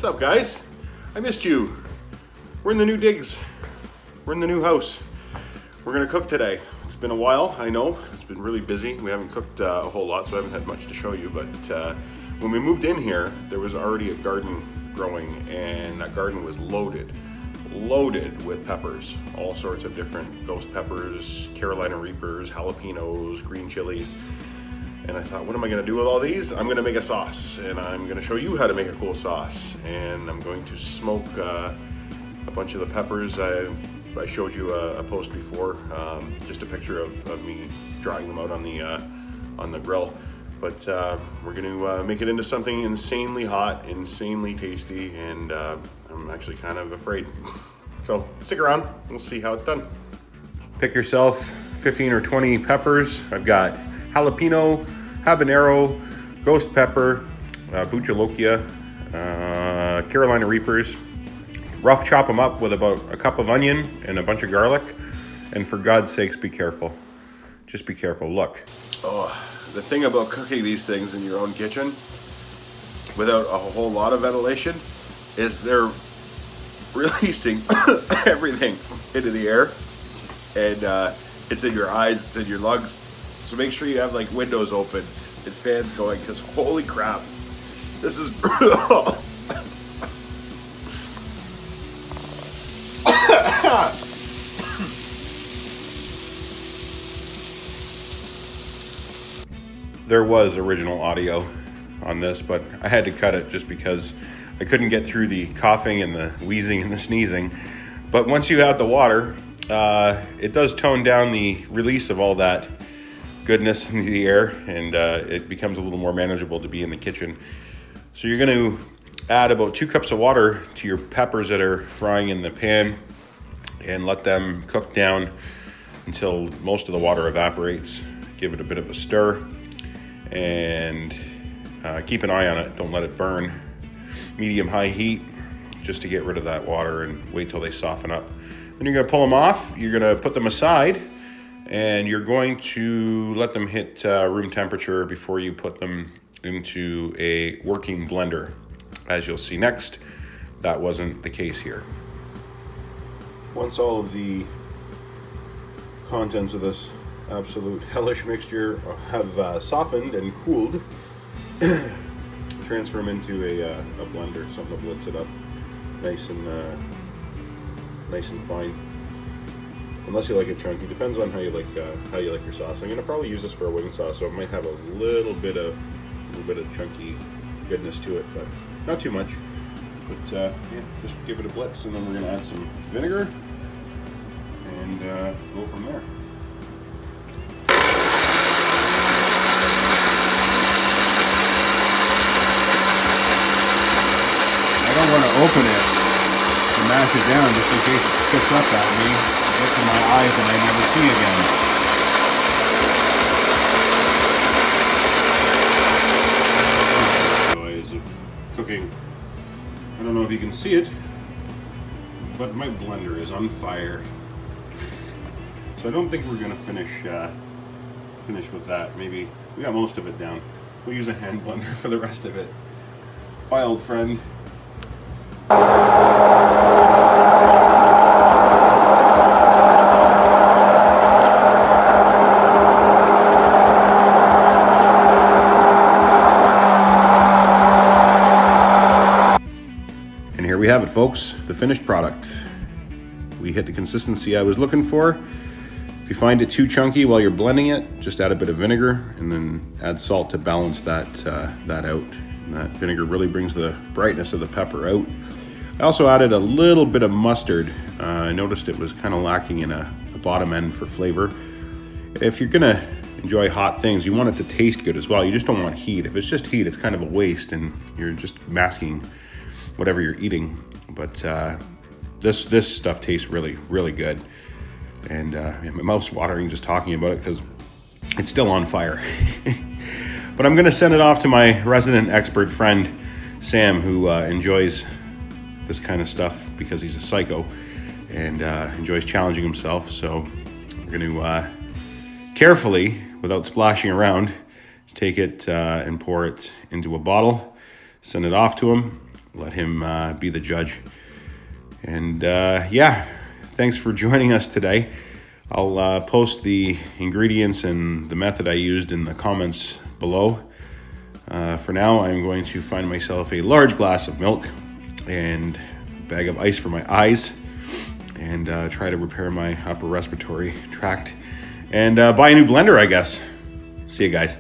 What's up, guys? I missed you. We're in the new digs. We're in the new house. We're gonna cook today. It's been a while, I know. It's been really busy. We haven't cooked a whole lot, so I haven't had much to show you, but when we moved in here, there was already a garden growing, and that garden was loaded with peppers. All sorts of different ghost peppers, Carolina Reapers, jalapenos, green chilies. And I thought, what am I gonna do with all these? I'm gonna make a sauce, and I'm gonna show you how to make a cool sauce. And I'm going to smoke a bunch of the peppers. I showed you a post before, just a picture of me drying them out on the grill. But we're gonna make it into something insanely hot, insanely tasty, and I'm actually kind of afraid. So stick around, we'll see how it's done. Pick yourself 15 or 20 peppers. I've got jalapeno, habanero, ghost pepper, buchalokia, Carolina Reapers. Rough chop them up with about a cup of onion and a bunch of garlic. And for God's sakes, be careful. Just be careful. Look. Oh, the thing about cooking these things in your own kitchen without a whole lot of ventilation is they're releasing everything into the air. And it's in your eyes, it's in your lungs. So make sure you have like windows open and fans going, because holy crap, this is brutal. There was original audio on this, but I had to cut it just because I couldn't get through the coughing and the wheezing and the sneezing. But once you add the water, it does tone down the release of all that goodness into the air, and it becomes a little more manageable to be in the kitchen. So you're going to add about 2 cups of water to your peppers that are frying in the pan and let them cook down until most of the water evaporates. Give it a bit of a stir and keep an eye on it. Don't let it burn. Medium-high heat just to get rid of that water, and wait till they soften up. Then you're going to pull them off. You're going to put them aside, and you're going to let them hit room temperature before you put them into a working blender. As you'll see next, that wasn't the case here. Once all of the contents of this absolute hellish mixture have softened and cooled, transfer them into a blender, something that blitz it up nice and fine. Unless you like it chunky, depends on how you like your sauce. I'm gonna probably use this for a wing sauce, so it might have a little bit of chunky goodness to it, but not too much. But yeah, just give it a blitz, and then we're gonna add some vinegar and go from there. I don't want to open it and mash it down just in case it spits up at me, gets in my eyes and I never see again. Joys of cooking. I don't know if you can see it, but my blender is on fire. So I don't think we're gonna finish with that. Maybe we got most of it down. We'll use a hand blender for the rest of it. Bye, old friend. And here we have it, folks, the finished product. We hit the consistency I was looking for. If you find it too chunky while you're blending it, just add a bit of vinegar and then add salt to balance that out. And that vinegar really brings the brightness of the pepper out. I also added a little bit of mustard. I noticed it was kind of lacking in a bottom end for flavor. If you're gonna enjoy hot things, you want it to taste good as well. You just don't want heat. If it's just heat, it's kind of a waste and you're just masking whatever you're eating. But this stuff tastes really, really good. And my mouth's watering just talking about it because it's still on fire. But I'm gonna send it off to my resident expert friend, Sam, who enjoys this kind of stuff because he's a psycho and enjoys challenging himself. So we're gonna carefully, without splashing around, take it and pour it into a bottle, send it off to him. let him be the judge. And yeah, thanks for joining us today. I'll post the ingredients and the method I used in the comments below. For now, I'm going to find myself a large glass of milk and a bag of ice for my eyes, and try to repair my upper respiratory tract and buy a new blender, I guess. See you guys.